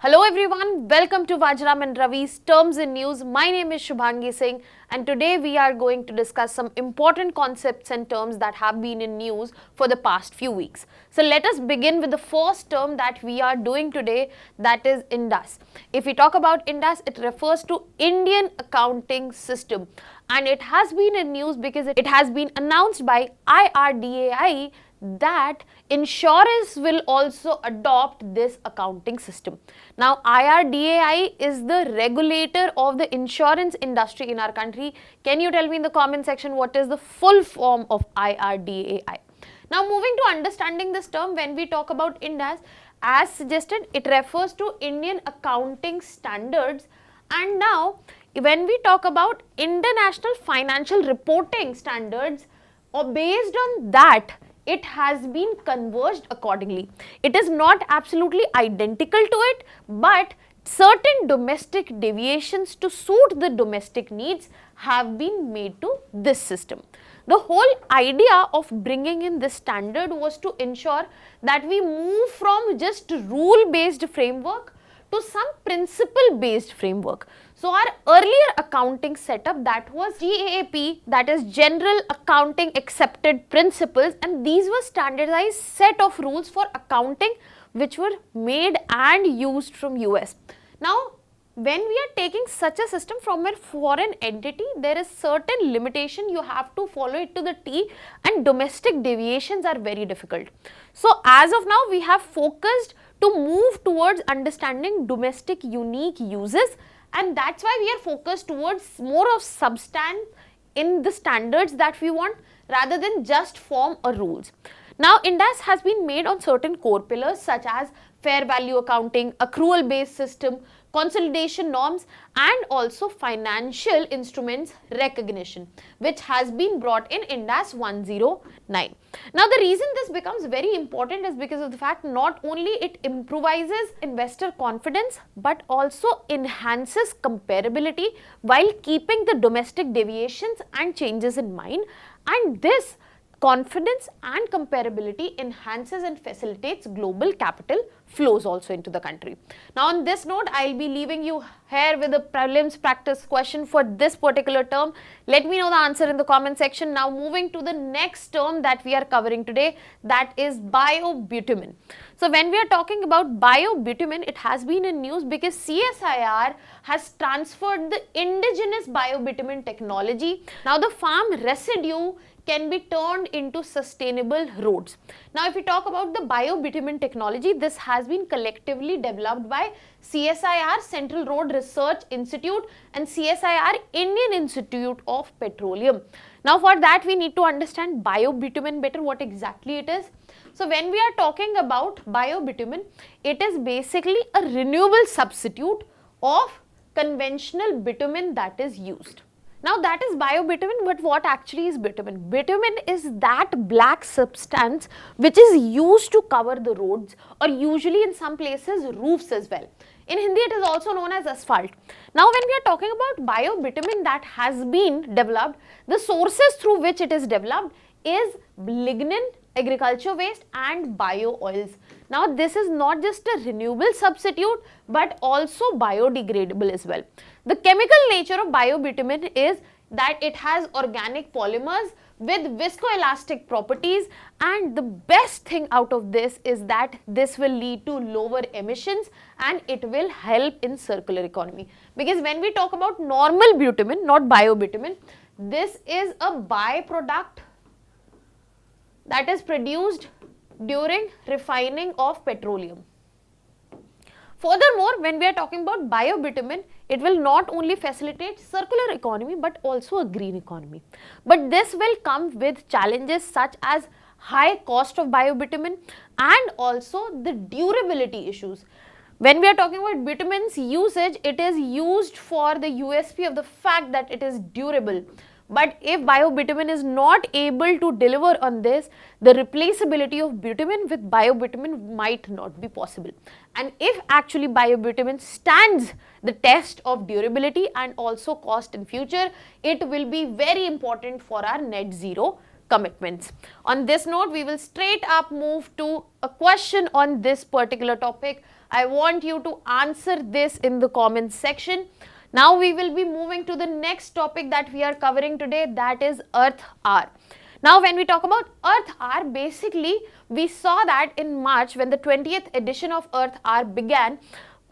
Hello everyone, welcome to Vajiram and Ravi's Terms in News. My name is Shubhangi Singh and today we are going to discuss some important concepts and terms that have been in news for the past few weeks. So let us begin with the first term that we are doing today, that is IndAS. If we talk about IndAS, it refers to Indian Accounting System, and it has been in news because it has been announced by IRDAI that insurers will also adopt this accounting system. Now, IRDAI is the regulator of the insurance industry in our country. Can you tell me in the comment section what is the full form of IRDAI? Now, moving to understanding this term, when we talk about IndAS, as suggested, it refers to Indian Accounting Standards. And now, when we talk about International Financial Reporting Standards, or based on that, it has been converged accordingly. It is not absolutely identical to it, but certain domestic deviations to suit the domestic needs have been made to this system. The whole idea of bringing in this standard was to ensure that we move from just rule-based framework to some principle-based framework. So our earlier accounting setup, that was GAAP, that is General Accounting Accepted Principles, and these were standardized set of rules for accounting which were made and used from US. Now, when we are taking such a system from a foreign entity, there is certain limitation, you have to follow it to the T, and domestic deviations are very difficult. So as of now, we have focused to move towards understanding domestic unique uses, and that's why we are focused towards more of substance in the standards that we want rather than just form or rules. Now, IndAS has been made on certain core pillars such as fair value accounting, accrual based system, consolidation norms, and also financial instruments recognition, which has been brought in IndAS 109. Now, the reason this becomes very important is because of the fact not only it improvises investor confidence but also enhances comparability while keeping the domestic deviations and changes in mind, and this confidence and comparability enhances and facilitates global capital flows also into the country. Now, on this note, I'll be leaving you here with a prelims practice question for this particular term. Let me know the answer in the comment section. Now, moving to the next term that we are covering today, that is Bio-Bitumen. So, when we are talking about Bio-Bitumen, it has been in news because CSIR has transferred the indigenous Bio-Bitumen technology. Now, the farm residue can be turned into sustainable roads. Now, if we talk about the Bio-Bitumen technology, this has been collectively developed by CSIR Central Road Research Institute and CSIR Indian Institute of Petroleum. Now, for that we need to understand Bio-Bitumen better, what exactly it is. So, when we are talking about Bio-Bitumen, it is basically a renewable substitute of conventional bitumen that is used. Now, that is Bio-Bitumen, but what actually is bitumen? Bitumen is that black substance which is used to cover the roads, or usually in some places roofs as well. In Hindi, it is also known as asphalt. Now, when we are talking about Bio-Bitumen that has been developed, the sources through which it is developed is lignin, agriculture waste, and bio oils. Now, this is not just a renewable substitute but also biodegradable as well. The chemical nature of Bio-Bitumen is that it has organic polymers with viscoelastic properties, and the best thing out of this is that this will lead to lower emissions and it will help in circular economy. Because when we talk about normal bitumen, not Bio-Bitumen, this is a byproduct that is produced during refining of petroleum. Furthermore, when we are talking about Bio-Bitumen, it will not only facilitate circular economy but also a green economy. But this will come with challenges such as high cost of Bio-Bitumen and also the durability issues. When we are talking about bitumen's usage, it is used for the USP of the fact that it is durable. But if Bio-Bitumen is not able to deliver on this, the replaceability of bitumen with Bio-Bitumen might not be possible. And if actually Bio-Bitumen stands the test of durability and also cost in future, it will be very important for our net zero commitments. On this note, we will straight up move to a question on this particular topic. I want you to answer this in the comments section. Now we will be moving to the next topic that we are covering today, that is Earth Hour. Now when we talk about Earth Hour, basically we saw that in March when the 20th edition of Earth Hour began,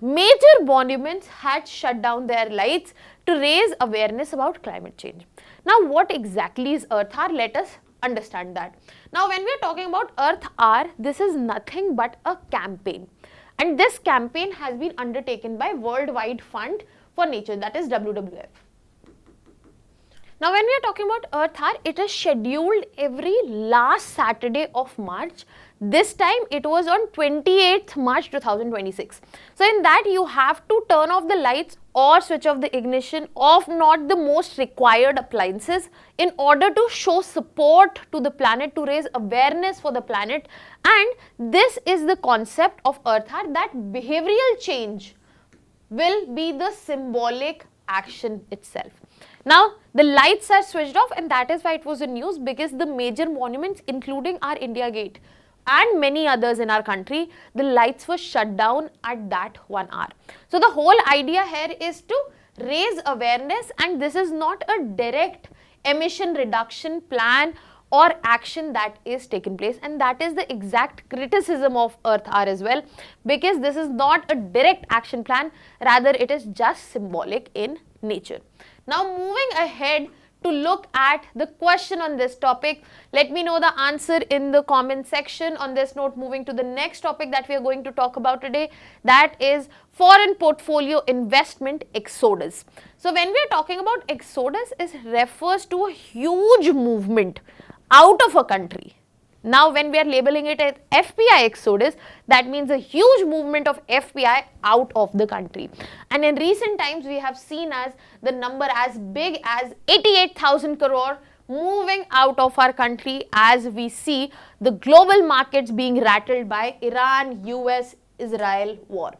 major monuments had shut down their lights to raise awareness about climate change. Now what exactly is Earth Hour? Let us understand that. Now when we are talking about Earth Hour, this is nothing but a campaign, and this campaign has been undertaken by Worldwide Fund for Nature, that is WWF. Now when we are talking about Earth Hour, it is scheduled every last Saturday of March. This time it was on 28th March 2026. So in that you have to turn off the lights or switch off the ignition of not the most required appliances in order to show support to the planet, to raise awareness for the planet. And this is the concept of Earth Hour, that behavioral change will be the symbolic action itself. Now the lights are switched off, and that is why it was in news, because the major monuments including our India Gate and many others in our country, the lights were shut down at that 1 hour. So the whole idea here is to raise awareness, and this is not a direct emission reduction plan or action that is taken place, and that is the exact criticism of Earth Hour as well, because this is not a direct action plan, rather it is just symbolic in nature. Now moving ahead to look at the question on this topic, let me know the answer in the comment section. On this note, moving to the next topic that we are going to talk about today, that is foreign portfolio investment exodus. So when we are talking about exodus, it refers to a huge movement out of a country. Now when we are labeling it as FPI Exodus, that means a huge movement of FPI out of the country. And in recent times, we have seen as the number as big as 88,000 crore moving out of our country, as we see the global markets being rattled by Iran, US, Israel war.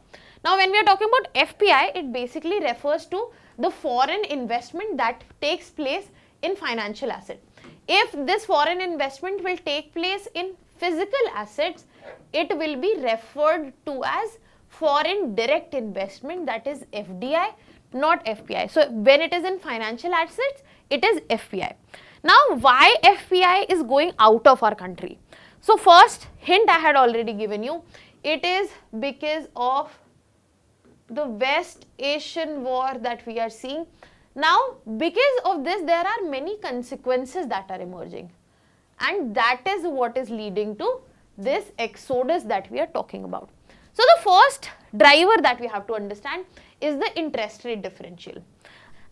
Now when we are talking about FPI, it basically refers to the foreign investment that takes place in financial assets. If this foreign investment will take place in physical assets, it will be referred to as foreign direct investment, that is FDI, not FPI. So when it is in financial assets, it is FPI. Now why FPI is going out of our country? So first hint I had already given you, it is because of the West Asian war that we are seeing. Now, because of this, there are many consequences that are emerging, and that is what is leading to this exodus that we are talking about. So the first driver that we have to understand is the interest rate differential.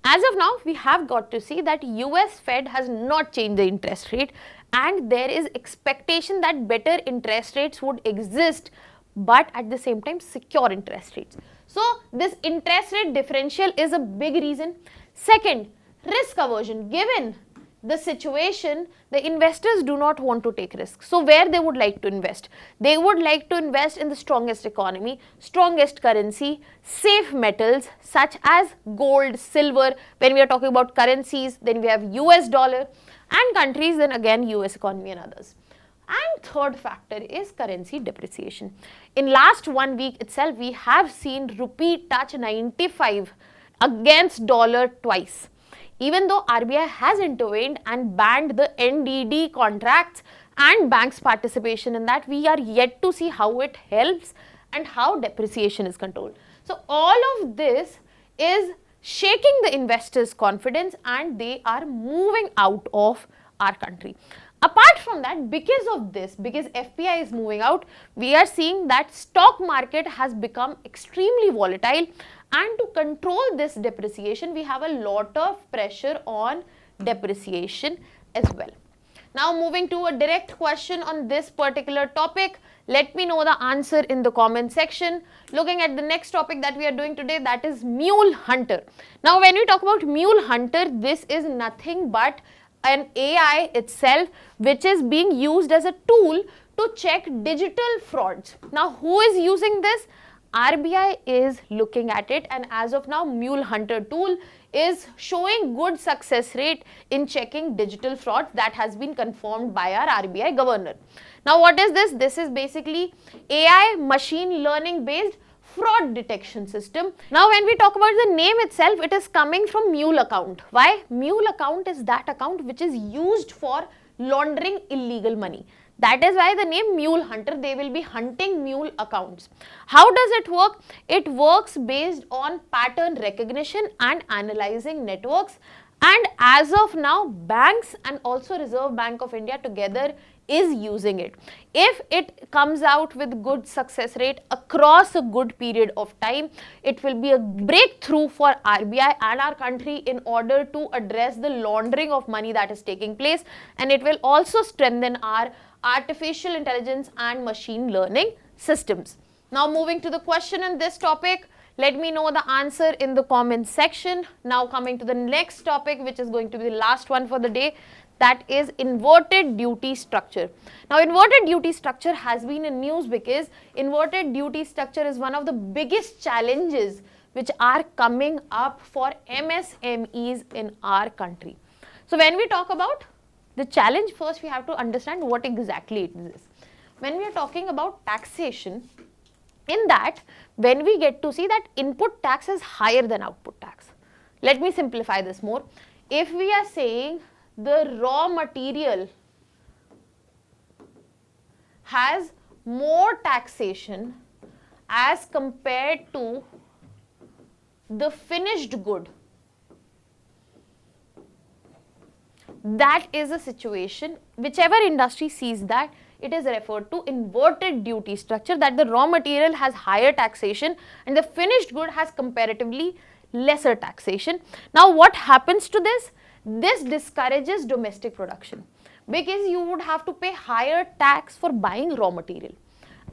As of now, we have got to see that US Fed has not changed the interest rate, and there is expectation that better interest rates would exist, but at the same time secure interest rates. So this interest rate differential is a big reason. Second, risk aversion. Given the situation, the investors do not want to take risks. So where they would like to invest? They would like to invest in the strongest economy, strongest currency, safe metals such as gold, silver. When we are talking about currencies, then we have US dollar, and countries, then again US economy and others. And third factor is currency depreciation. In last 1 week itself, we have seen rupee touch 95 against dollar twice. Even though RBI has intervened and banned the NDD contracts and banks' participation in that, we are yet to see how it helps and how depreciation is controlled. So all of this is shaking the investors' confidence, and they are moving out of our country. Apart from that, because of this, because FPI is moving out, we are seeing that stock market has become extremely volatile, and to control this depreciation, we have a lot of pressure on depreciation as well. Now moving to a direct question on this particular topic, let me know the answer in the comment section. Looking at the next topic that we are doing today, that is Mule Hunter. Now when we talk about Mule Hunter, this is nothing but an AI itself which is being used as a tool to check digital frauds. Now who is using this? RBI is looking at it, and as of now Mule Hunter tool is showing good success rate in checking digital frauds. That has been confirmed by our RBI governor. Now what is this? This is basically AI machine learning based fraud detection system. Now when we talk about the name itself, it is coming from Mule account. Why? Mule account is that account which is used for laundering illegal money. That is why the name Mule Hunter. They will be hunting mule accounts. How does it work? It works based on pattern recognition and analyzing networks. And as of now, banks and also Reserve Bank of India together is using it. If it comes out with good success rate across a good period of time, it will be a breakthrough for RBI and our country in order to address the laundering of money that is taking place, and it will also strengthen our artificial intelligence and machine learning systems. Now moving to the question in this topic, let me know the answer in the comment section. Now coming to the next topic, which is going to be the last one for the day, that is inverted duty structure. Now inverted duty structure has been in news because inverted duty structure is one of the biggest challenges which are coming up for MSMEs in our country. So when we talk about the challenge, first we have to understand what exactly it is. When we are talking about taxation, in that, when we get to see that input tax is higher than output tax. Let me simplify this more. If we are saying the raw material has more taxation as compared to the finished good, that is a situation, whichever industry sees that, it is referred to inverted duty structure, that the raw material has higher taxation and the finished good has comparatively lesser taxation. Now what happens to this? This discourages domestic production because you would have to pay higher tax for buying raw material.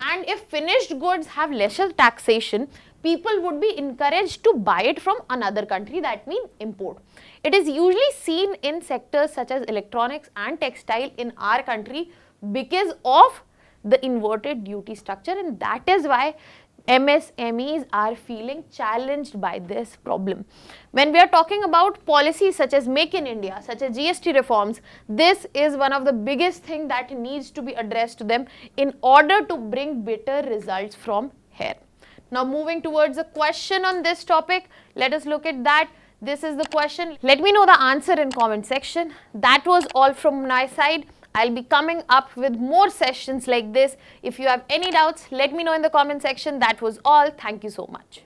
And if finished goods have lesser taxation, people would be encouraged to buy it from another country, that means import. It is usually seen in sectors such as electronics and textile in our country because of the inverted duty structure, and that is why MSMEs are feeling challenged by this problem. When we are talking about policies such as Make in India, such as GST reforms, this is one of the biggest things that needs to be addressed to them in order to bring better results from here. Now moving towards the question on this topic, let us look at that. This is the question. Let me know the answer in comment section. That was all from my side. I'll be coming up with more sessions like this. If you have any doubts, let me know in the comment section. That was all. Thank you so much.